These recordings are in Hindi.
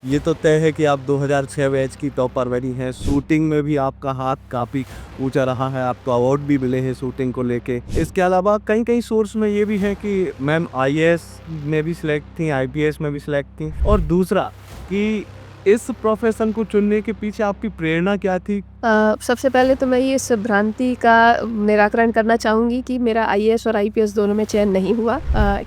ये तो तय है कि आप 2006 बैच की टॉपर बनी हैं। शूटिंग में भी आपका हाथ काफ़ी ऊँचा रहा है, आपको अवार्ड भी मिले हैं शूटिंग को लेके। इसके अलावा कई-कई सोर्स में ये भी है कि मैम आईएएस में भी सिलेक्ट थीं, आईपीएस में भी सिलेक्ट थीं। और दूसरा कि इस प्रोफ़ेशन को चुनने के पीछे आपकी प्रेरणा क्या थी? सबसे पहले तो मैं ये इस भ्रांति का निराकरण करना चाहूँगी कि मेरा आईएएस और आईपीएस दोनों में चयन नहीं हुआ।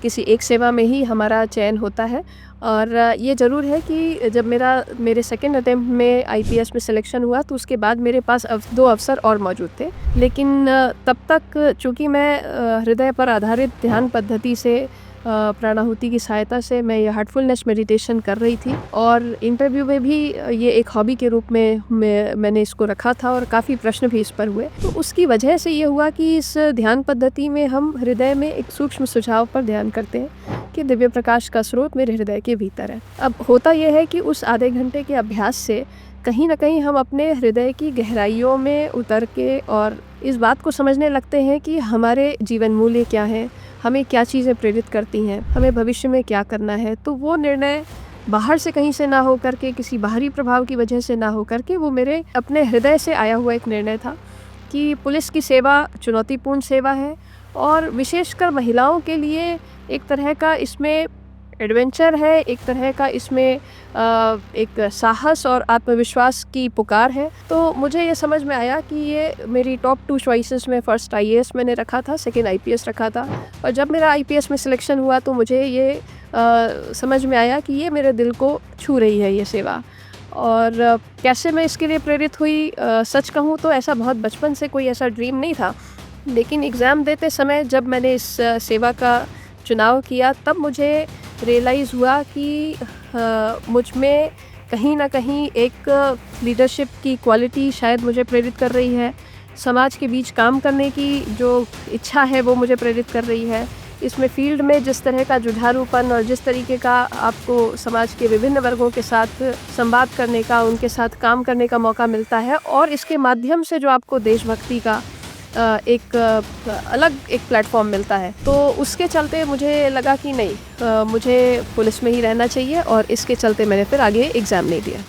किसी एक सेवा में ही हमारा चयन होता है और ये ज़रूर है कि जब मेरे सेकंड अटेम्प्ट में आईपीएस में सिलेक्शन हुआ तो उसके बाद मेरे पास 2 अवसर और मौजूद थे। लेकिन तब तक चूँकि मैं हृदय पर आधारित ध्यान पद्धति से प्राणाहुति की सहायता से मैं ये हार्टफुलनेस मेडिटेशन कर रही थी और इंटरव्यू में भी ये एक हॉबी के रूप में मैंने इसको रखा था और काफ़ी प्रश्न भी इस पर हुए। तो उसकी वजह से ये हुआ कि इस ध्यान पद्धति में हम हृदय में एक सूक्ष्म सुझाव पर ध्यान करते हैं कि दिव्य प्रकाश का स्रोत मेरे हृदय के भीतर है। अब होता यह है कि उस आधे घंटे के अभ्यास से कहीं न कहीं हम अपने हृदय की गहराइयों में उतर के और इस बात को समझने लगते हैं कि हमारे जीवन मूल्य क्या हैं, हमें क्या चीज़ें प्रेरित करती हैं, हमें भविष्य में क्या करना है। तो वो निर्णय बाहर से कहीं से ना हो कर के, किसी बाहरी प्रभाव की वजह से ना हो कर के, वो मेरे अपने हृदय से आया हुआ एक निर्णय था कि पुलिस की सेवा चुनौतीपूर्ण सेवा है और विशेषकर महिलाओं के लिए एक तरह का इसमें एडवेंचर है, एक तरह का इसमें एक साहस और आत्मविश्वास की पुकार है। तो मुझे ये समझ में आया कि ये मेरी टॉप 2 चॉइसेस में फर्स्ट आईएएस मैंने रखा था, सेकंड आईपीएस रखा था और जब मेरा आईपीएस में सिलेक्शन हुआ तो मुझे ये समझ में आया कि ये मेरे दिल को छू रही है ये सेवा। और कैसे मैं इसके लिए प्रेरित हुई, सच कहूँ तो ऐसा बहुत बचपन से कोई ऐसा ड्रीम नहीं था। लेकिन एग्ज़ाम देते समय जब मैंने इस सेवा का चुनाव किया तब मुझे रियलाइज़ हुआ कि मुझ में कहीं न कहीं एक लीडरशिप की क्वालिटी शायद मुझे प्रेरित कर रही है। समाज के बीच काम करने की जो इच्छा है वो मुझे प्रेरित कर रही है। इसमें फ़ील्ड में जिस तरह का जुझारूपन और जिस तरीके का आपको समाज के विभिन्न वर्गों के साथ संवाद करने का, उनके साथ काम करने का मौका मिलता है और इसके माध्यम से जो आपको देशभक्ति का एक अलग एक प्लेटफॉर्म मिलता है। तो उसके चलते मुझे लगा कि नहीं, मुझे पुलिस में ही रहना चाहिए और इसके चलते मैंने फिर आगे एग्ज़ाम नहीं दिया।